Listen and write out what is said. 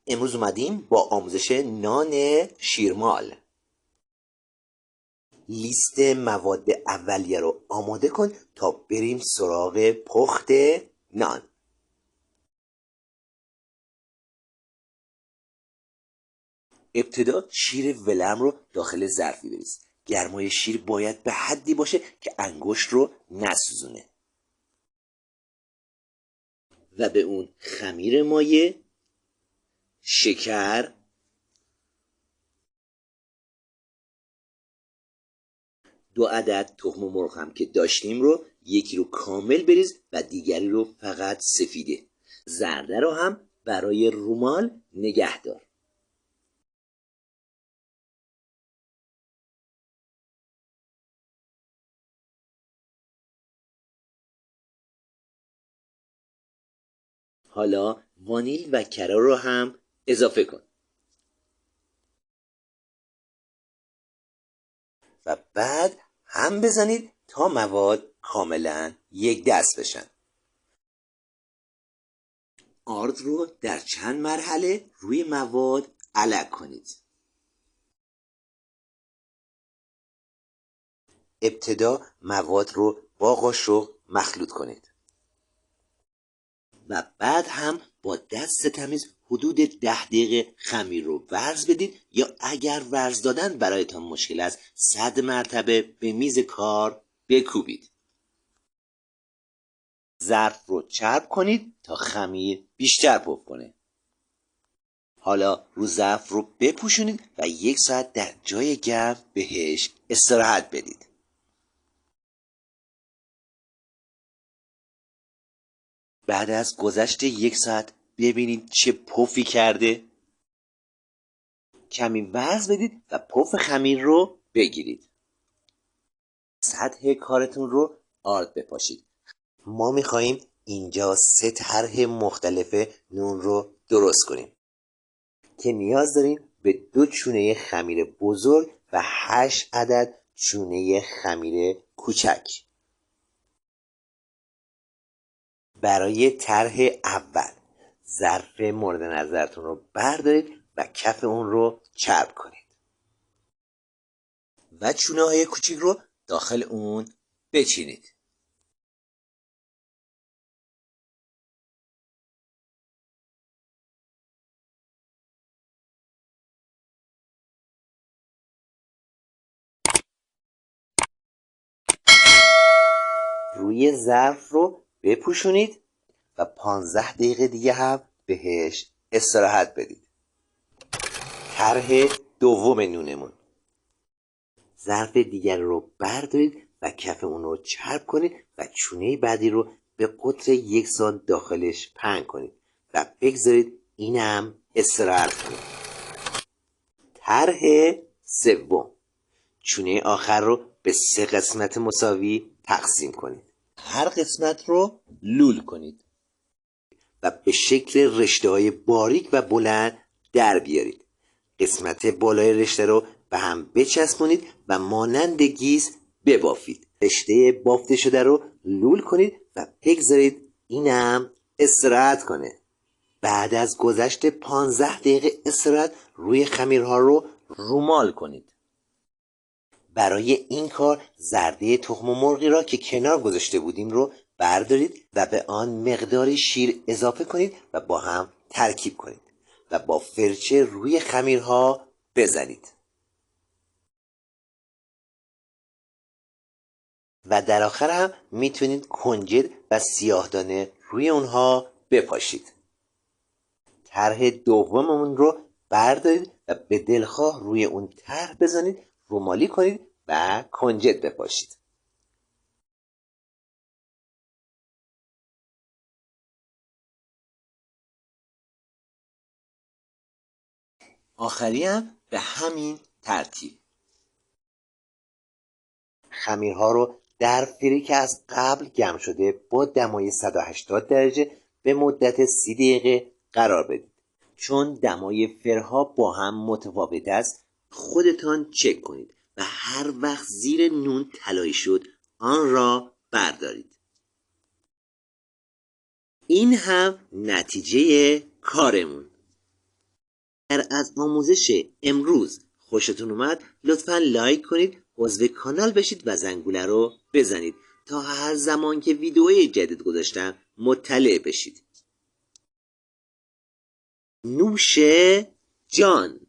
امروز اومدیم با آموزش نان شیرمال. لیست مواد اولیه رو آماده کن تا بریم سراغ پخت نان. ابتدا شیر ولرم رو داخل ظرفی بریز. گرمای شیر باید به حدی باشه که انگشت رو نسوزونه و به اون خمیر مایع، شکر، دو عدد تخم مرغ هم که داشتیم رو یکی رو کامل بریز و دیگری رو فقط سفیده. زرده رو هم برای رومال نگه دار. حالا وانیل و کرا رو هم اضافه کن و بعد هم بزنید تا مواد کاملا یک دست بشن. آرد رو در چند مرحله روی مواد علق کنید. ابتدا مواد رو با قاشق مخلوط کنید و بعد هم با دست تمیز حدود 10 دقیقه خمیر رو ورز بدید، یا اگر ورز دادن برایتان مشکل است 100 مرتبه به میز کار بکوبید. ظرف رو چرب کنید تا خمیر بیشتر پف کنه. حالا رو ظرف رو بپوشونید و 1 ساعت در جای گرم بهش استراحت بدید. بعد از گذشت 1 ساعت ببینید چه پفی کرده. کمی ورز بدید و پف خمیر رو بگیرید. سطح کارتون رو آرد بپاشید. ما میخواییم اینجا 3 طرح مختلف نون رو درست کنیم که نیاز داریم به 2 چونه خمیر بزرگ و 8 عدد چونه خمیر کوچک. برای طرح اول ظرف مورد نظرتون رو بردارید و کف اون رو چرب کنید و چونه های کوچیک رو داخل اون بچینید. روی ظرف رو بپوشونید و 15 دقیقه دیگه هم بهش استراحت بدید. طرح دوم نونمون، ظرف دیگر رو بردارید و کف اون رو چرب کنید و چونه بعدی رو به قطر 1 سانت داخلش پهن کنید و بگذارید اینم استراحت کنید. طرح سوم، چونه آخر رو به 3 قسمت مساوی تقسیم کنید. هر قسمت رو لول کنید و به شکل رشته‌های باریک و بلند در بیارید. قسمت بالای رشته رو به هم بچسبونید و مانند گیس ببافید. رشته بافته شده رو لول کنید و بگذارید اینم استراحت کنه. بعد از گذشت 15 دقیقه استراحت روی خمیرها رو رومال کنید. برای این کار زرده تخم مرغی را که کنار گذاشته بودیم رو بردارید و به آن مقداری شیر اضافه کنید و با هم ترکیب کنید و با فرچه روی خمیرها بزنید و در آخر هم میتونید کنجد و سیاهدانه روی اونها بپاشید. طرح دوممون رو بردارید و به دلخواه روی اون طرح بزنید، رومالی کنید و کنجد بپاشید. آخری هم به همین ترتیب. خمیرها رو در فری که از قبل گرم شده با دمای 180 درجه به مدت 30 دقیقه قرار بدید. چون دمای فرها با هم متفاوت است خودتان چک کنید و هر وقت زیر نون طلایی شد آن را بردارید. این هم نتیجه کارمون. اگر از آموزش امروز خوشتون اومد لطفاً لایک کنید، عضو کانال بشید و زنگوله رو بزنید تا هر زمان که ویدئوی جدید گذاشتم مطلع بشید. نوش جان.